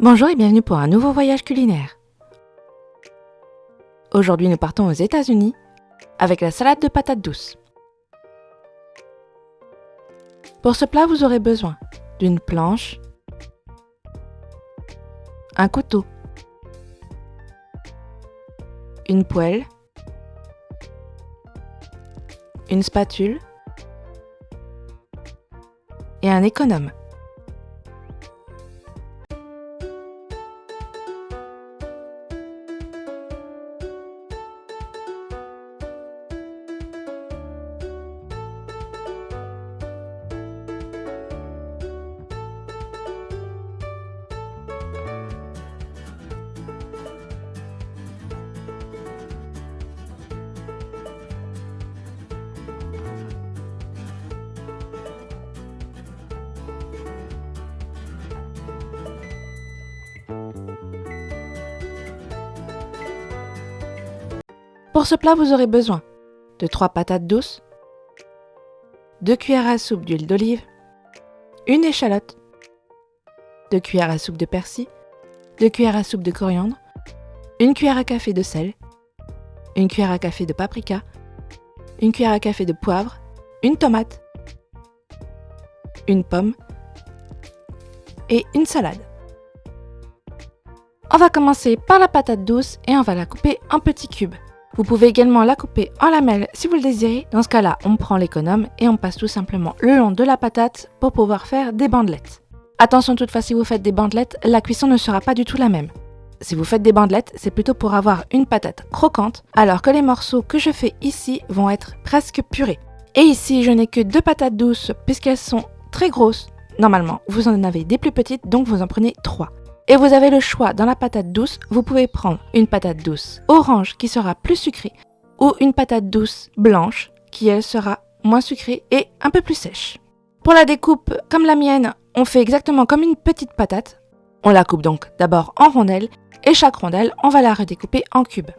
Bonjour et bienvenue pour un nouveau voyage culinaire. Aujourd'hui, nous partons aux États-Unis avec la salade de patates douces. Pour ce plat, vous aurez besoin d'une planche, un couteau, une poêle, une spatule et un économe. Pour ce plat, vous aurez besoin de 3 patates douces, 2 cuillères à soupe d'huile d'olive, une échalote, 2 cuillères à soupe de persil, 2 cuillères à soupe de coriandre, 1 cuillère à café de sel, 1 cuillère à café de paprika, 1 cuillère à café de poivre, une tomate, une pomme et une salade. On va commencer par la patate douce et on va la couper en petits cubes. Vous pouvez également la couper en lamelles si vous le désirez. Dans ce cas-là, on prend l'économe et on passe tout simplement le long de la patate pour pouvoir faire des bandelettes. Attention toutefois, si vous faites des bandelettes, la cuisson ne sera pas du tout la même. Si vous faites des bandelettes, c'est plutôt pour avoir une patate croquante, alors que les morceaux que je fais ici vont être presque purés. Et ici, je n'ai que 2 patates douces puisqu'elles sont très grosses. Normalement, vous en avez des plus petites, donc vous en prenez 3. Et vous avez le choix dans la patate douce, vous pouvez prendre une patate douce orange qui sera plus sucrée ou une patate douce blanche qui elle sera moins sucrée et un peu plus sèche. Pour la découpe, comme la mienne, on fait exactement comme une petite patate. On la coupe donc d'abord en rondelles et chaque rondelle, on va la redécouper en cubes.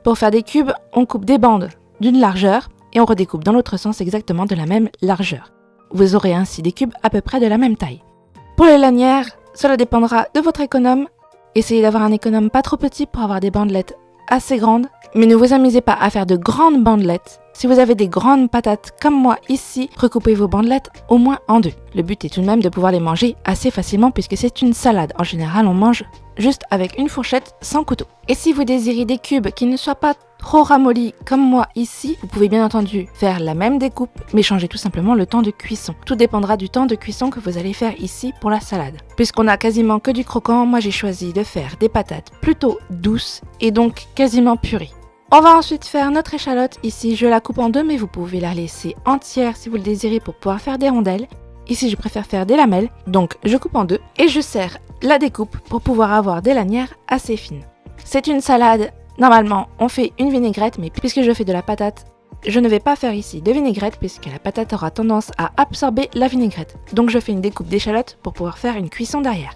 Pour faire des cubes, on coupe des bandes d'une largeur et on redécoupe dans l'autre sens exactement de la même largeur. Vous aurez ainsi des cubes à peu près de la même taille. Pour les lanières, cela dépendra de votre économe. Essayez d'avoir un économe pas trop petit pour avoir des bandelettes assez grandes, mais ne vous amusez pas à faire de grandes bandelettes. Si vous avez des grandes patates comme moi ici, recoupez vos bandelettes au moins en 2. Le but est tout de même de pouvoir les manger assez facilement puisque c'est une salade. En général, on mange juste avec une fourchette sans couteau. Et si vous désirez des cubes qui ne soient pas trop ramollis comme moi ici, vous pouvez bien entendu faire la même découpe, mais changer tout simplement le temps de cuisson. Tout dépendra du temps de cuisson que vous allez faire ici pour la salade. Puisqu'on a quasiment que du croquant, moi j'ai choisi de faire des patates plutôt douces et donc quasiment purées. On va ensuite faire notre échalote. Ici, je la coupe en 2, mais vous pouvez la laisser entière si vous le désirez pour pouvoir faire des rondelles. Ici, je préfère faire des lamelles, donc je coupe en 2 et je serre la découpe pour pouvoir avoir des lanières assez fines. C'est une salade. Normalement, on fait une vinaigrette, mais puisque je fais de la patate, je ne vais pas faire ici de vinaigrette puisque la patate aura tendance à absorber la vinaigrette. Donc je fais une découpe d'échalote pour pouvoir faire une cuisson derrière.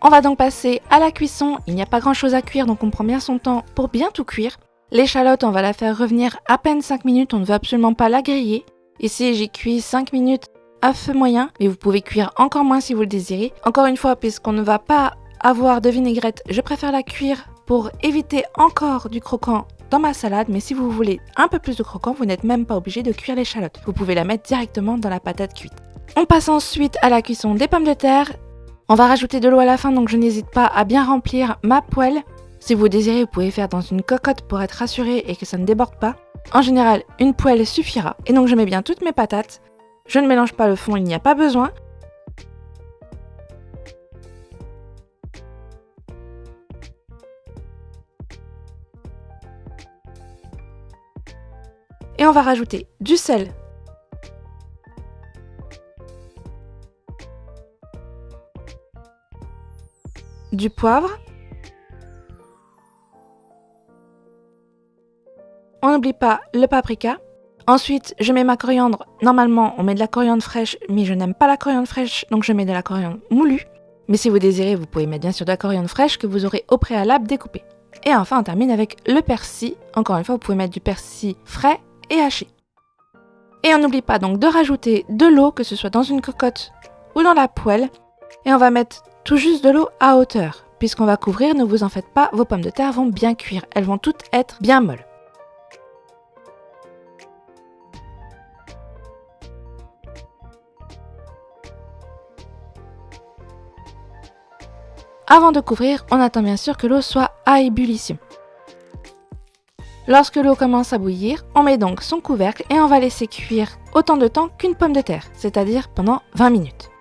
On va donc passer à la cuisson. Il n'y a pas grand chose à cuire, donc on prend bien son temps pour bien tout cuire. L'échalote, on va la faire revenir à peine 5 minutes, on ne veut absolument pas la griller. Ici, j'ai cuit 5 minutes à feu moyen, mais vous pouvez cuire encore moins si vous le désirez. Encore une fois, puisqu'on ne va pas avoir de vinaigrette, je préfère la cuire pour éviter encore du croquant dans ma salade, mais si vous voulez un peu plus de croquant, vous n'êtes même pas obligé de cuire l'échalote. Vous pouvez la mettre directement dans la patate cuite. On passe ensuite à la cuisson des pommes de terre. On va rajouter de l'eau à la fin, donc je n'hésite pas à bien remplir ma poêle. Si vous désirez, vous pouvez faire dans une cocotte pour être assuré et que ça ne déborde pas. En général, une poêle suffira. Et donc je mets bien toutes mes patates. Je ne mélange pas le fond, il n'y a pas besoin. Et on va rajouter du sel, du poivre. On n'oublie pas le paprika. Ensuite, je mets ma coriandre. Normalement, on met de la coriandre fraîche, mais je n'aime pas la coriandre fraîche, donc je mets de la coriandre moulue. Mais si vous désirez, vous pouvez mettre bien sûr de la coriandre fraîche que vous aurez au préalable découpée. Et enfin, on termine avec le persil. Encore une fois, vous pouvez mettre du persil frais et haché. Et on n'oublie pas donc de rajouter de l'eau, que ce soit dans une cocotte ou dans la poêle. Et on va mettre tout juste de l'eau à hauteur. Puisqu'on va couvrir, ne vous en faites pas, vos pommes de terre vont bien cuire. Elles vont toutes être bien molles. Avant de couvrir, on attend bien sûr que l'eau soit à ébullition. Lorsque l'eau commence à bouillir, on met donc son couvercle et on va laisser cuire autant de temps qu'une pomme de terre, c'est-à-dire pendant 20 minutes.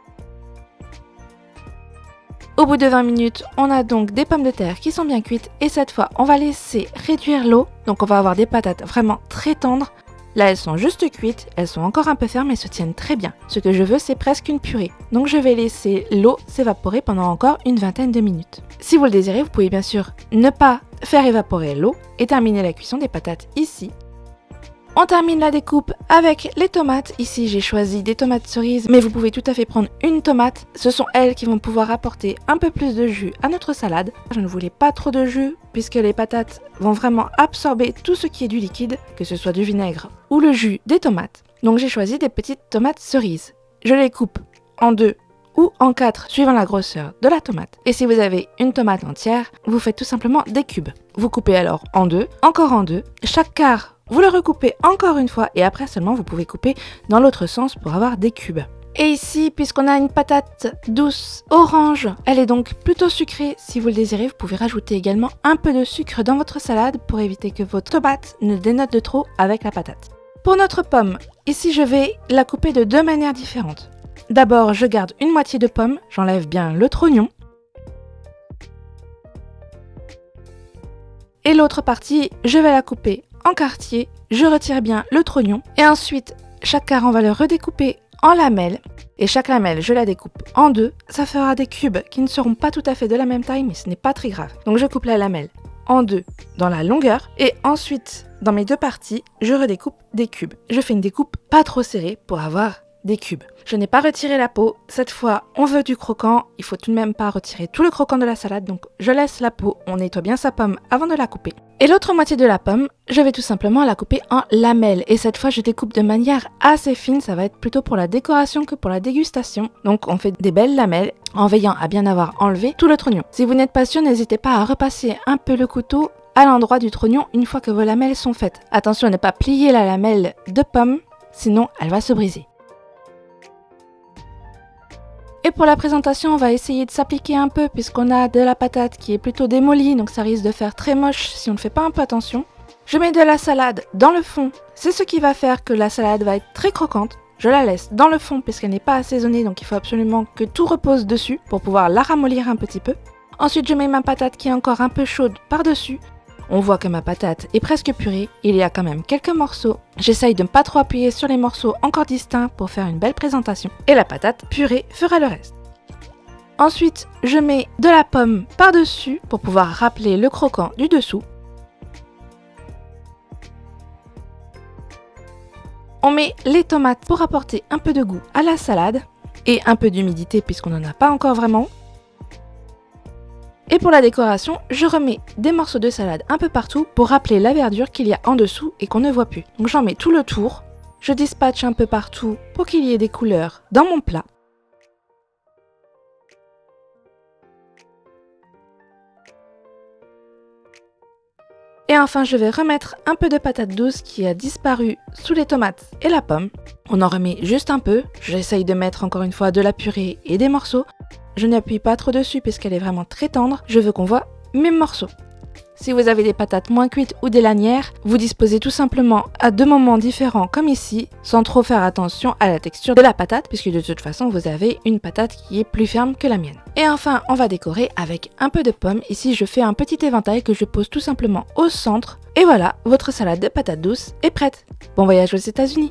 Au bout de 20 minutes, on a donc des pommes de terre qui sont bien cuites et cette fois, on va laisser réduire l'eau. Donc on va avoir des patates vraiment très tendres. Là, elles sont juste cuites, elles sont encore un peu fermes et se tiennent très bien. Ce que je veux, c'est presque une purée. Donc je vais laisser l'eau s'évaporer pendant encore une vingtaine de minutes. Si vous le désirez, vous pouvez bien sûr ne pas faire évaporer l'eau et terminer la cuisson des patates ici. On termine la découpe avec les tomates. Ici, j'ai choisi des tomates cerises, mais vous pouvez tout à fait prendre une tomate. Ce sont elles qui vont pouvoir apporter un peu plus de jus à notre salade. Je ne voulais pas trop de jus, puisque les patates vont vraiment absorber tout ce qui est du liquide, que ce soit du vinaigre ou le jus des tomates. Donc j'ai choisi des petites tomates cerises. Je les coupe en 2 ou en 4, suivant la grosseur de la tomate. Et si vous avez une tomate entière, vous faites tout simplement des cubes. Vous coupez alors en 2, encore en 2, chaque quart. Vous le recoupez encore une fois et après seulement vous pouvez couper dans l'autre sens pour avoir des cubes. Et ici, puisqu'on a une patate douce orange, elle est donc plutôt sucrée. Si vous le désirez, vous pouvez rajouter également un peu de sucre dans votre salade pour éviter que votre tomate ne dénote de trop avec la patate. Pour notre pomme, ici je vais la couper de 2 manières différentes. D'abord, je garde une moitié de pomme, j'enlève bien le trognon. Et l'autre partie, je vais la couper en quartier, je retire bien le trognon et ensuite chaque quart on va le redécouper en lamelles et chaque lamelle je la découpe en 2, ça fera des cubes qui ne seront pas tout à fait de la même taille mais ce n'est pas très grave. Donc je coupe la lamelle en 2 dans la longueur et ensuite dans mes 2 parties je redécoupe des cubes. Je fais une découpe pas trop serrée pour avoir des cubes. Je n'ai pas retiré la peau, cette fois on veut du croquant, il faut tout de même pas retirer tout le croquant de la salade donc je laisse la peau, on nettoie bien sa pomme avant de la couper. Et l'autre moitié de la pomme, je vais tout simplement la couper en lamelles et cette fois je découpe de manière assez fine, ça va être plutôt pour la décoration que pour la dégustation. Donc on fait des belles lamelles en veillant à bien avoir enlevé tout le trognon. Si vous n'êtes pas sûr, n'hésitez pas à repasser un peu le couteau à l'endroit du trognon une fois que vos lamelles sont faites. Attention à ne pas plier la lamelle de pomme, sinon elle va se briser. Et pour la présentation, on va essayer de s'appliquer un peu puisqu'on a de la patate qui est plutôt démolie, donc ça risque de faire très moche si on ne fait pas un peu attention. Je mets de la salade dans le fond, c'est ce qui va faire que la salade va être très croquante. Je la laisse dans le fond puisqu'elle n'est pas assaisonnée, donc il faut absolument que tout repose dessus pour pouvoir la ramollir un petit peu. Ensuite, je mets ma patate qui est encore un peu chaude par-dessus. On voit que ma patate est presque purée, il y a quand même quelques morceaux. J'essaye de ne pas trop appuyer sur les morceaux encore distincts pour faire une belle présentation. Et la patate purée fera le reste. Ensuite, je mets de la pomme par-dessus pour pouvoir rappeler le croquant du dessous. On met les tomates pour apporter un peu de goût à la salade et un peu d'humidité puisqu'on n'en a pas encore vraiment. Et pour la décoration, je remets des morceaux de salade un peu partout pour rappeler la verdure qu'il y a en dessous et qu'on ne voit plus. Donc j'en mets tout le tour, je dispatche un peu partout pour qu'il y ait des couleurs dans mon plat. Et enfin, je vais remettre un peu de patate douce qui a disparu sous les tomates et la pomme. On en remet juste un peu, j'essaye de mettre encore une fois de la purée et des morceaux. Je n'appuie pas trop dessus puisqu'elle est vraiment très tendre, je veux qu'on voit mes morceaux. Si vous avez des patates moins cuites ou des lanières, vous disposez tout simplement à 2 moments différents comme ici, sans trop faire attention à la texture de la patate puisque de toute façon vous avez une patate qui est plus ferme que la mienne. Et enfin, on va décorer avec un peu de pomme. Ici, je fais un petit éventail que je pose tout simplement au centre. Et voilà, votre salade de patates douces est prête. Bon voyage aux États-Unis!